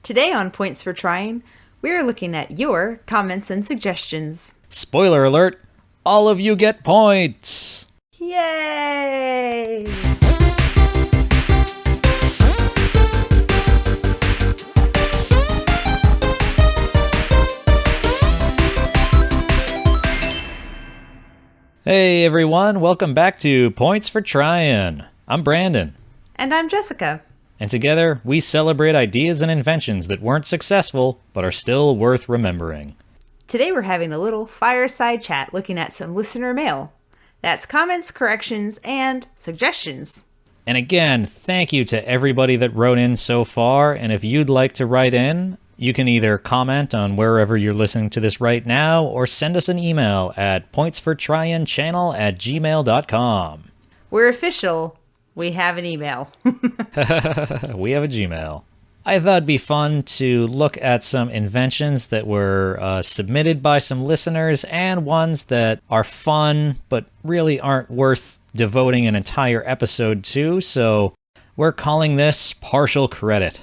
Today on Points for Tryin, we are looking at your comments and suggestions. Spoiler alert, all of you get points! Yay! Hey everyone, welcome back to Points for Tryin. I'm Brandon. And I'm Jessica. And together, we celebrate ideas and inventions that weren't successful, but are still worth remembering. Today we're having a little fireside chat looking at some listener mail. That's comments, corrections, and suggestions. And again, thank you to everybody that wrote in so far, and if you'd like to write in, you can either comment on wherever you're listening to this right now, or send us an email at pointsfortryinchannel@gmail.com. We're official. We have an email. We have a Gmail. I thought it'd be fun to look at some inventions that were submitted by some listeners and ones that are fun but really aren't worth devoting an entire episode to, so we're calling this Partial Credit.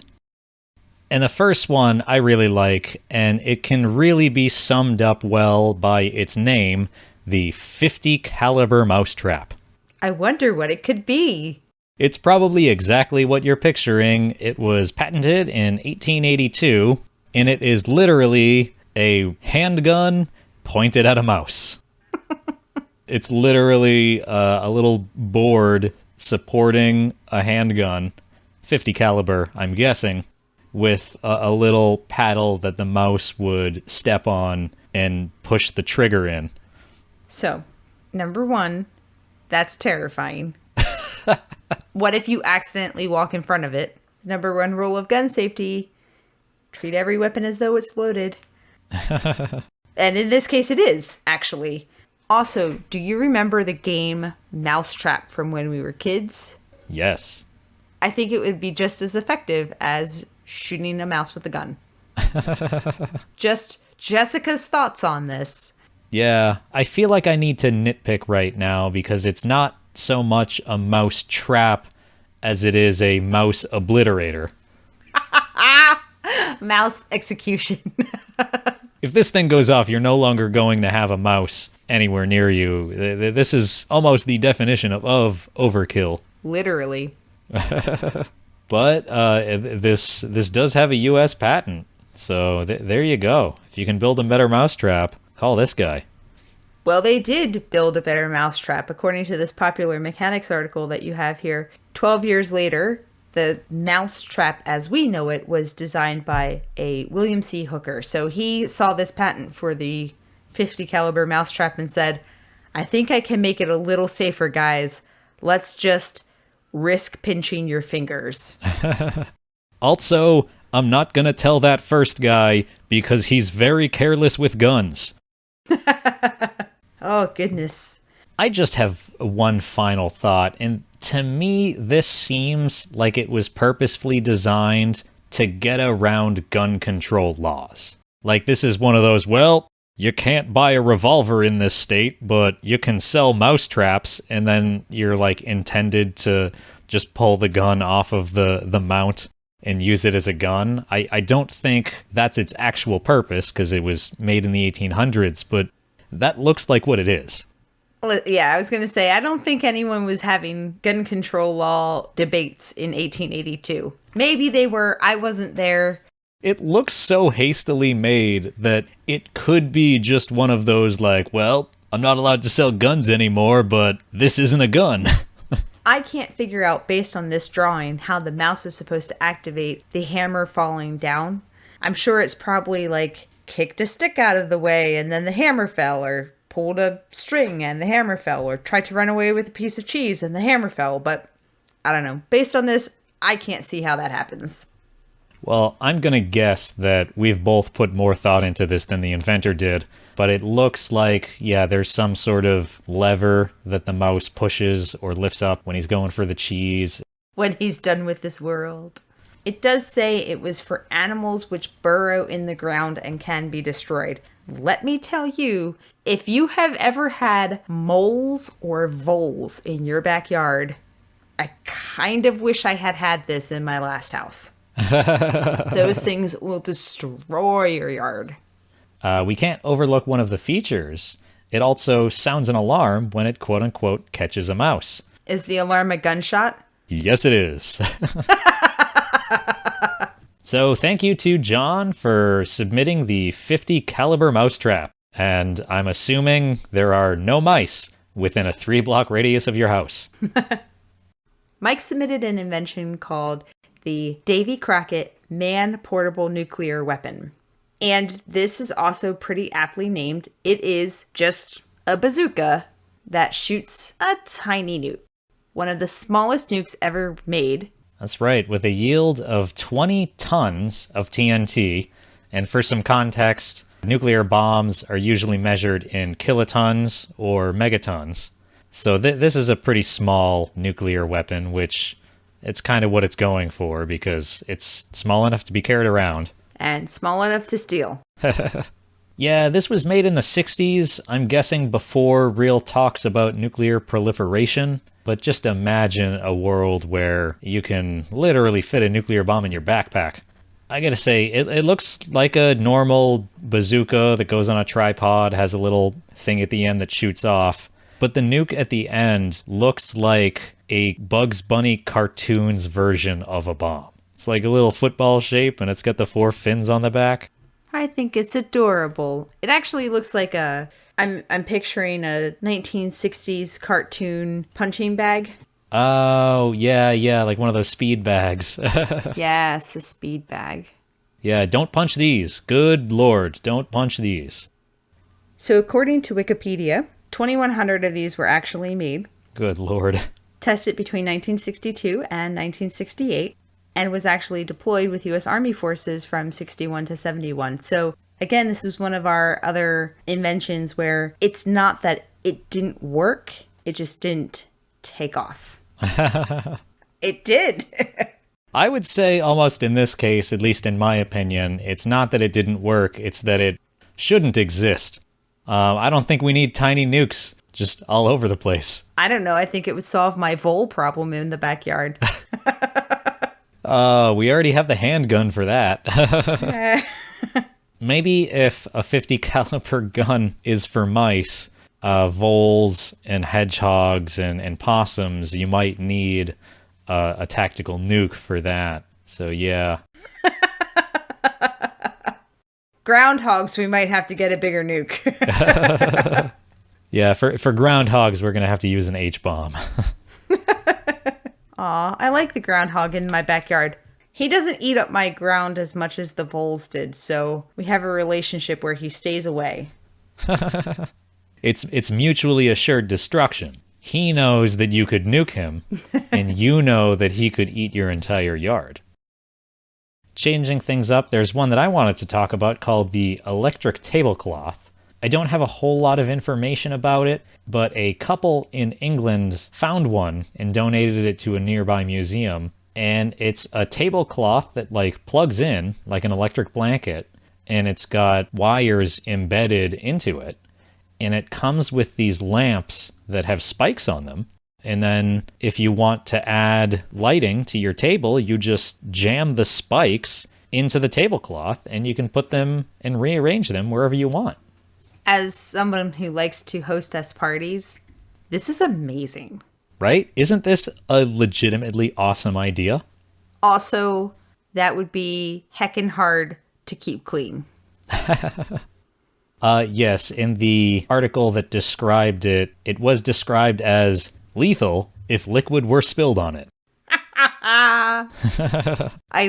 And the first one I really like, and it can really be summed up well by its name, the 50 caliber Mousetrap. I wonder what it could be. It's probably exactly what you're picturing. It was patented in 1882, and it is literally a handgun pointed at a mouse. It's literally a little board supporting a handgun, 50 caliber, I'm guessing, with a little paddle that the mouse would step on and push the trigger in. So, number one, that's terrifying. What if you accidentally walk in front of it? Number one rule of gun safety, treat every weapon as though it's loaded. And in this case it is, actually. Also, do you remember the game Mousetrap from when we were kids? Yes. I think it would be just as effective as shooting a mouse with a gun. Just Jessica's thoughts on this. Yeah, I feel like I need to nitpick right now because it's not so much a mouse trap as it is a mouse obliterator. Mouse execution. If this thing goes off, you're no longer going to have a mouse anywhere near you. This is almost the definition of overkill. Literally. But this does have a U.S. patent, so there you go. If you can build a better mousetrap, call this guy. Well, they did build a better mousetrap, according to this popular mechanics article that you have here. 12 years later, the mousetrap as we know it was designed by a William C. Hooker. So he saw this patent for the 50 caliber mousetrap and said, I think I can make it a little safer, guys. Let's just risk pinching your fingers. Also, I'm not going to tell that first guy because he's very careless with guns. Oh, goodness. I just have one final thought, and to me, this seems like it was purposefully designed to get around gun control laws. Like, this is one of those, well, you can't buy a revolver in this state, but you can sell mousetraps, and then you're, like, intended to just pull the gun off of the mount and use it as a gun. I don't think that's its actual purpose, because it was made in the 1800s, but that looks like what it is. Well, yeah, I was going to say, I don't think anyone was having gun control law debates in 1882. Maybe they were. I wasn't there. It looks so hastily made that it could be just one of those like, well, I'm not allowed to sell guns anymore, but this isn't a gun. I can't figure out, based on this drawing, how the mouse is supposed to activate the hammer falling down. I'm sure it's probably like kicked a stick out of the way and then the hammer fell, or pulled a string and the hammer fell, or tried to run away with a piece of cheese and the hammer fell. But I don't know. Based on this, I can't see how that happens. Well, I'm going to guess that we've both put more thought into this than the inventor did, but it looks like, yeah, there's some sort of lever that the mouse pushes or lifts up when he's going for the cheese. When he's done with this world. It does say it was for animals which burrow in the ground and can be destroyed. Let me tell you, if you have ever had moles or voles in your backyard, I kind of wish I had had this in my last house. Those things will destroy your yard. We can't overlook one of the features. It also sounds an alarm when it quote-unquote catches a mouse. Is the alarm a gunshot? Yes, it is. So thank you to John for submitting the 50 caliber mousetrap. And I'm assuming there are no mice within a 3-block radius of your house. Mike submitted an invention called the Davy Crockett Man-Portable Nuclear Weapon. And this is also pretty aptly named. It is just a bazooka that shoots a tiny nuke. One of the smallest nukes ever made. That's right, with a yield of 20 tons of TNT. And for some context, nuclear bombs are usually measured in kilotons or megatons. So this is a pretty small nuclear weapon, which it's kind of what it's going for because it's small enough to be carried around. And small enough to steal. Yeah, this was made in the 60s, I'm guessing before real talks about nuclear proliferation. But just imagine a world where you can literally fit a nuclear bomb in your backpack. I gotta say, it looks like a normal bazooka that goes on a tripod, has a little thing at the end that shoots off. But the nuke at the end looks like a Bugs Bunny cartoons version of a bomb. It's like a little football shape, and it's got the 4 fins on the back. I think it's adorable. It actually looks like I'm picturing a 1960s cartoon punching bag. Oh, yeah, like one of those speed bags. Yes, a speed bag. Yeah, don't punch these. Good lord, don't punch these. So according to Wikipedia, 2,100 of these were actually made. Good lord. Tested between 1962 and 1968, and was actually deployed with U.S. Army forces from 61 to 71. So again, this is one of our other inventions where it's not that it didn't work, it just didn't take off. It did. I would say almost in this case, at least in my opinion, it's not that it didn't work, it's that it shouldn't exist. I don't think we need tiny nukes just all over the place. I don't know. I think it would solve my vole problem in the backyard. We already have the handgun for that. Maybe if a 50 caliber gun is for mice, voles and hedgehogs and possums, you might need a tactical nuke for that. So yeah. Groundhogs, we might have to get a bigger nuke. Yeah, for groundhogs, we're going to have to use an H-bomb. Aw, I like the groundhog in my backyard. He doesn't eat up my ground as much as the voles did, so we have a relationship where he stays away. It's mutually assured destruction. He knows that you could nuke him, and you know that he could eat your entire yard. Changing things up, there's one that I wanted to talk about called the electric tablecloth. I don't have a whole lot of information about it, but a couple in England found one and donated it to a nearby museum. And it's a tablecloth that like plugs in like an electric blanket, and it's got wires embedded into it. And it comes with these lamps that have spikes on them. And then if you want to add lighting to your table, you just jam the spikes into the tablecloth and you can put them and rearrange them wherever you want. As someone who likes to hostess parties, this is amazing. Right? Isn't this a legitimately awesome idea? Also, that would be heckin' hard to keep clean. Yes, in the article that described it, it was described as lethal if liquid were spilled on it. I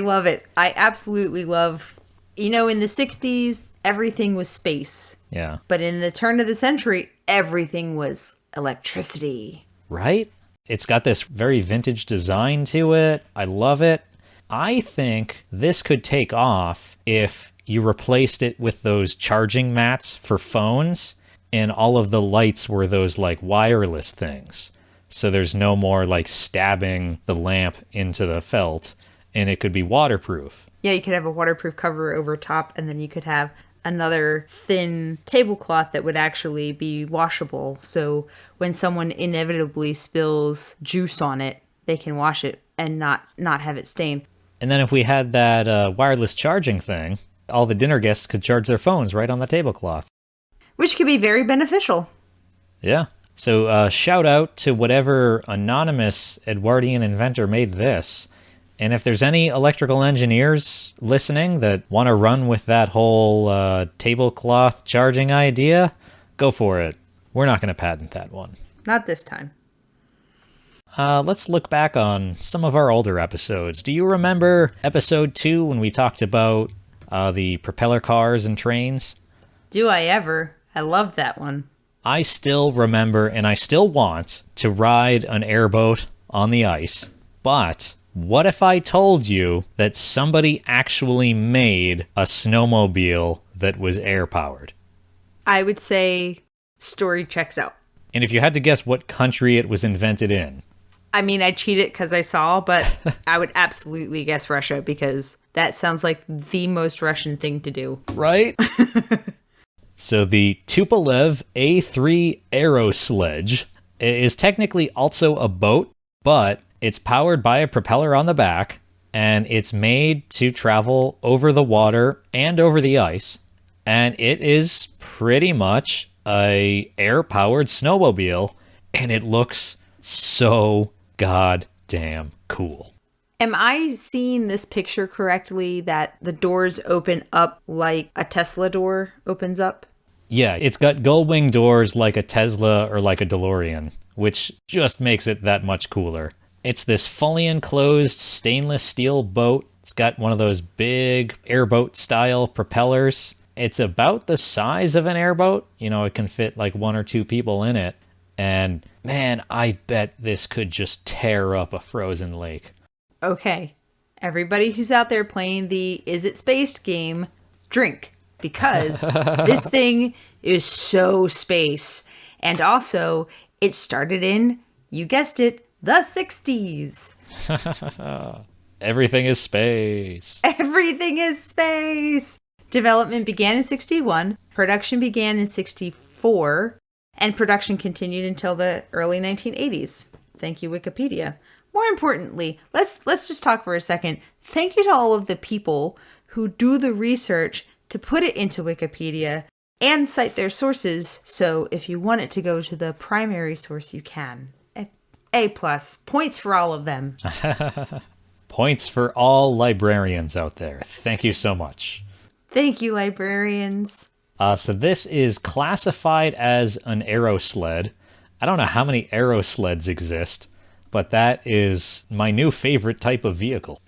love it. I absolutely love, in the 60s, everything was space. Yeah. But in the turn of the century, everything was electricity. Right? It's got this very vintage design to it. I love it. I think this could take off if you replaced it with those charging mats for phones and all of the lights were those like wireless things. So there's no more like stabbing the lamp into the felt, and it could be waterproof. Yeah, you could have a waterproof cover over top, and then you could have another thin tablecloth that would actually be washable. So when someone inevitably spills juice on it, they can wash it and not have it stain. And then if we had that wireless charging thing, all the dinner guests could charge their phones right on the tablecloth. Which could be very beneficial. Yeah. So shout out to whatever anonymous Edwardian inventor made this. And if there's any electrical engineers listening that want to run with that whole tablecloth charging idea, go for it. We're not going to patent that one. Not this time. Let's look back on some of our older episodes. Do you remember episode 2 when we talked about the propeller cars and trains? Do I ever? I loved that one. I still remember and I still want to ride an airboat on the ice, but what if I told you that somebody actually made a snowmobile that was air-powered? I would say story checks out. And if you had to guess what country it was invented in? I mean, I cheated because I saw, but I would absolutely guess Russia because that sounds like the most Russian thing to do. Right? So the Tupolev A3 Aero Sledge is technically also a boat, but it's powered by a propeller on the back, and it's made to travel over the water and over the ice, and it is pretty much a air-powered snowmobile, and it looks so goddamn cool. Am I seeing this picture correctly that the doors open up like a Tesla door opens up? Yeah, it's got gull-wing doors like a Tesla or like a DeLorean, which just makes it that much cooler. It's this fully enclosed stainless steel boat. It's got one of those big airboat-style propellers. It's about the size of an airboat. You know, it can fit like 1 or 2 people in it. And man, I bet this could just tear up a frozen lake. Okay, everybody who's out there playing the Is It Spaced game, drink. Because this thing is so space. And also, it started in, you guessed it, the 60s. Everything is space. Everything is space. Development began in 61, production began in 64, and production continued until the early 1980s. Thank you, Wikipedia. More importantly, let's just talk for a second. Thank you to all of the people who do the research to put it into Wikipedia and cite their sources, so if you want it to go to the primary source, you can. A+, points for all of them. Points for all librarians out there. Thank you so much. Thank you, librarians. So this is classified as an aerosled. I don't know how many aerosleds exist, but that is my new favorite type of vehicle.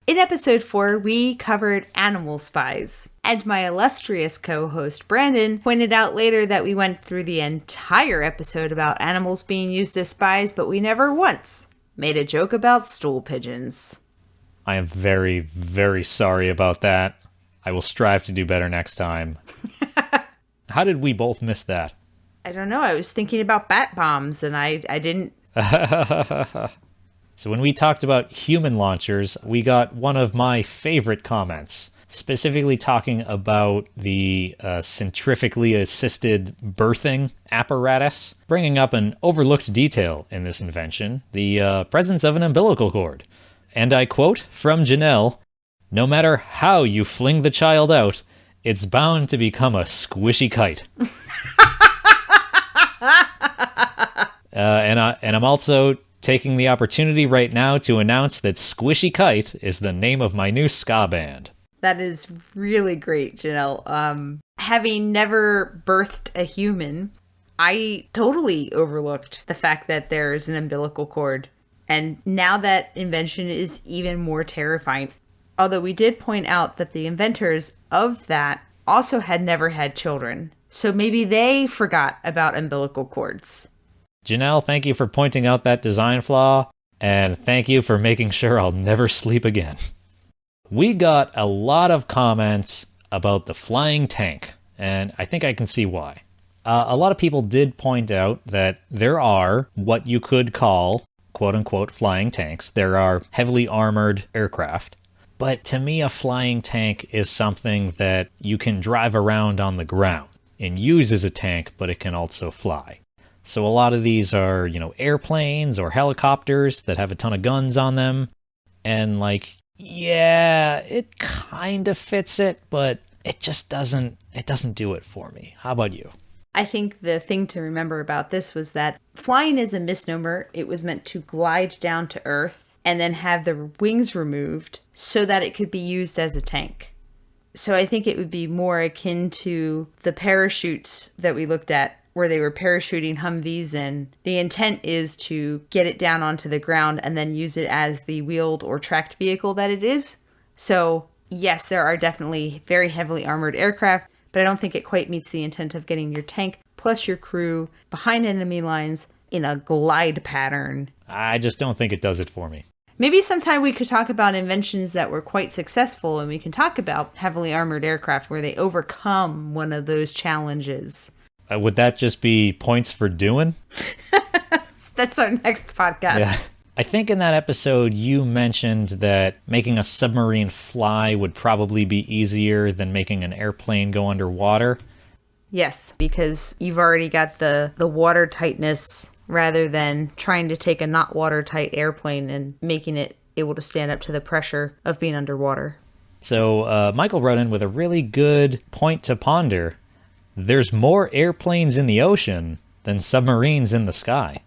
In episode 4, we covered animal spies, and my illustrious co-host Brandon pointed out later that we went through the entire episode about animals being used as spies, but we never once made a joke about stool pigeons. I am very, very sorry about that. I will strive to do better next time. How did we both miss that? I don't know, I was thinking about bat bombs, and I didn't... So when we talked about human launchers, we got one of my favorite comments, specifically talking about the centrifugally assisted birthing apparatus, bringing up an overlooked detail in this invention, the presence of an umbilical cord. And I quote from Janelle, "No matter how you fling the child out, it's bound to become a squishy kite." And I'm also taking the opportunity right now to announce that Squishy Kite is the name of my new ska band. That is really great, Janelle. Having never birthed a human, I totally overlooked the fact that there is an umbilical cord. And now that invention is even more terrifying. Although we did point out that the inventors of that also had never had children. So maybe they forgot about umbilical cords. Janelle, thank you for pointing out that design flaw, and thank you for making sure I'll never sleep again. We got a lot of comments about the flying tank, and I think I can see why. A lot of people did point out that there are what you could call, quote-unquote, flying tanks. There are heavily armored aircraft. But to me, a flying tank is something that you can drive around on the ground and use as a tank, but it can also fly. So a lot of these are, airplanes or helicopters that have a ton of guns on them. And like, yeah, it kind of fits it, but it just doesn't do it for me. How about you? I think the thing to remember about this was that flying is a misnomer. It was meant to glide down to Earth and then have the wings removed so that it could be used as a tank. So I think it would be more akin to the parachutes that we looked at where they were parachuting Humvees in. The intent is to get it down onto the ground and then use it as the wheeled or tracked vehicle that it is. So yes, there are definitely very heavily armored aircraft, but I don't think it quite meets the intent of getting your tank plus your crew behind enemy lines in a glide pattern. I just don't think it does it for me. Maybe sometime we could talk about inventions that were quite successful, and we can talk about heavily armored aircraft where they overcome one of those challenges. Would that just be points for doing? That's our next podcast. Yeah. I think in that episode you mentioned that making a submarine fly would probably be easier than making an airplane go underwater. Yes, because you've already got the water tightness rather than trying to take a not watertight airplane and making it able to stand up to the pressure of being underwater. So Michael wrote in with a really good point to ponder. There's more airplanes in the ocean than submarines in the sky.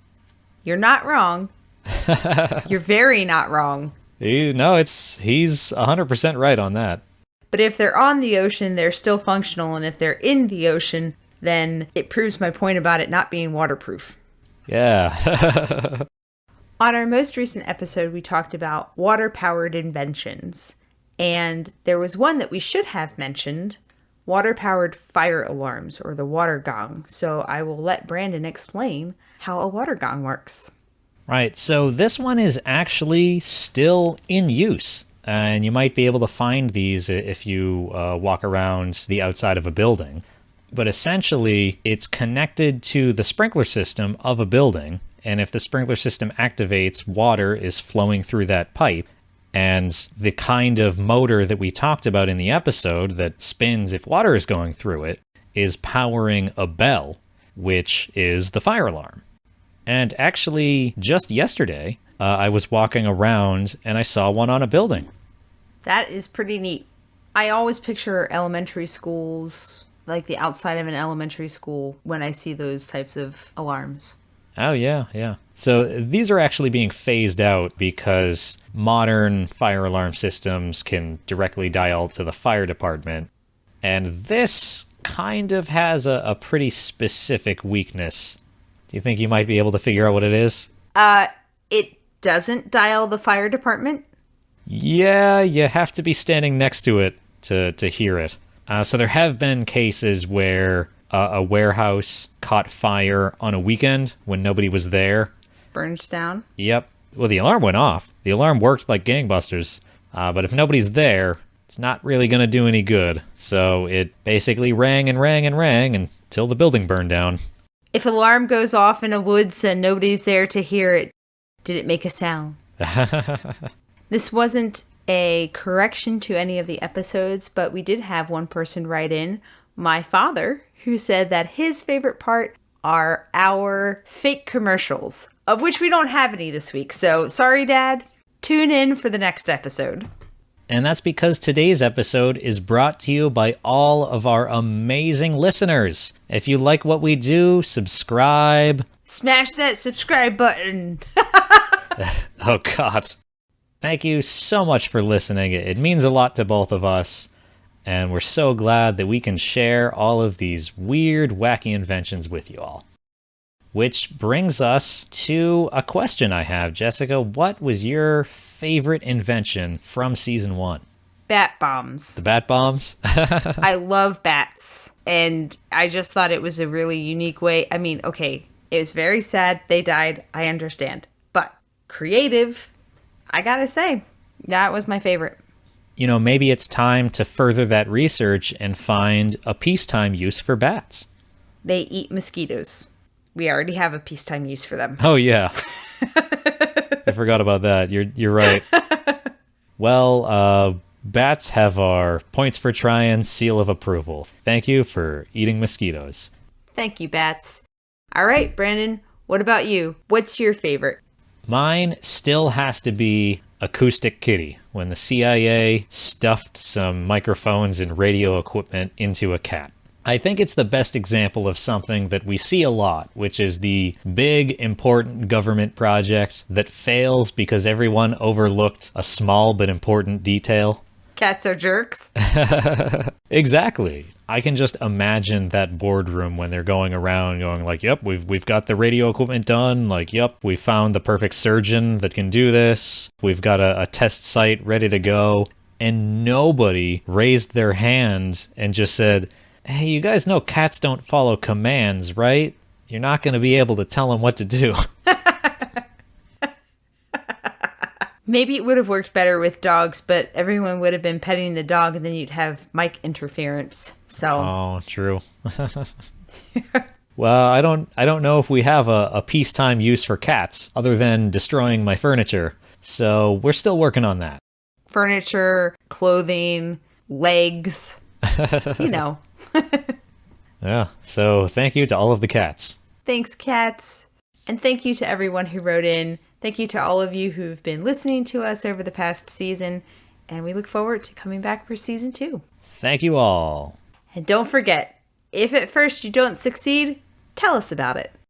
You're not wrong. You're very not wrong. He's 100% right on that. But if they're on the ocean, they're still functional. And if they're in the ocean, then it proves my point about it not being waterproof. Yeah. On our most recent episode, we talked about water-powered inventions. And there was one that we should have mentioned, water-powered fire alarms, or the water gong. So I will let Brandon explain how a water gong works. Right, so this one is actually still in use. And you might be able to find these if you walk around the outside of a building. But essentially, it's connected to the sprinkler system of a building. And if the sprinkler system activates, water is flowing through that pipe. And the kind of motor that we talked about in the episode that spins if water is going through it is powering a bell, which is the fire alarm. And actually, just yesterday, I was walking around and I saw one on a building. That is pretty neat. I always picture elementary schools, like the outside of an elementary school, when I see those types of alarms. Oh, yeah, yeah. So these are actually being phased out because modern fire alarm systems can directly dial to the fire department. And this kind of has a pretty specific weakness. Do you think you might be able to figure out what it is? It doesn't dial the fire department? Yeah, you have to be standing next to it to hear it. So there have been cases where a warehouse caught fire on a weekend when nobody was there. Burns down? Yep. Well, the alarm went off. The alarm worked like gangbusters. But if nobody's there, it's not really going to do any good. So it basically rang and rang and rang until the building burned down. If an alarm goes off in a woods and nobody's there to hear it, did it make a sound? This wasn't a correction to any of the episodes, but we did have one person write in, my father, who said that his favorite part are our fake commercials, of which we don't have any this week. So sorry, Dad. Tune in for the next episode. And that's because today's episode is brought to you by all of our amazing listeners. If you like what we do, subscribe. Smash that subscribe button. Oh, God. Thank you so much for listening. It means a lot to both of us. And we're so glad that we can share all of these weird, wacky inventions with you all. Which brings us to a question I have. Jessica, what was your favorite invention from season 1? Bat bombs. The bat bombs? I love bats. And I just thought it was a really unique way. I mean, okay, it was very sad they died. I understand. But creative, I gotta say, that was my favorite. You know, maybe it's time to further that research and find a peacetime use for bats. They eat mosquitoes. We already have a peacetime use for them. Oh, yeah. I forgot about that. You're right. Well, bats have our Points for Tryin seal of approval. Thank you for eating mosquitoes. Thank you, bats. All right, Brandon, what about you? What's your favorite? Mine still has to be a Acoustic Kitty, when the CIA stuffed some microphones and radio equipment into a cat. I think it's the best example of something that we see a lot, which is the big, important government project that fails because everyone overlooked a small but important detail. Cats are jerks. Exactly. I can just imagine that boardroom when they're going around going like, yep, we've got the radio equipment done. Like, yep, we found the perfect surgeon that can do this. We've got a test site ready to go. And nobody raised their hand and just said, hey, you guys know cats don't follow commands, right? You're not going to be able to tell them what to do. Maybe it would have worked better with dogs, but everyone would have been petting the dog, and then you'd have mic interference. So. Oh, true. Well, I don't know if we have a peacetime use for cats other than destroying my furniture. So we're still working on that. Furniture, clothing, legs, you know. Yeah, so thank you to all of the cats. Thanks, cats. And thank you to everyone who wrote in. Thank you to all of you who've been listening to us over the past season. And we look forward to coming back for season 2. Thank you all. And don't forget, if at first you don't succeed, tell us about it.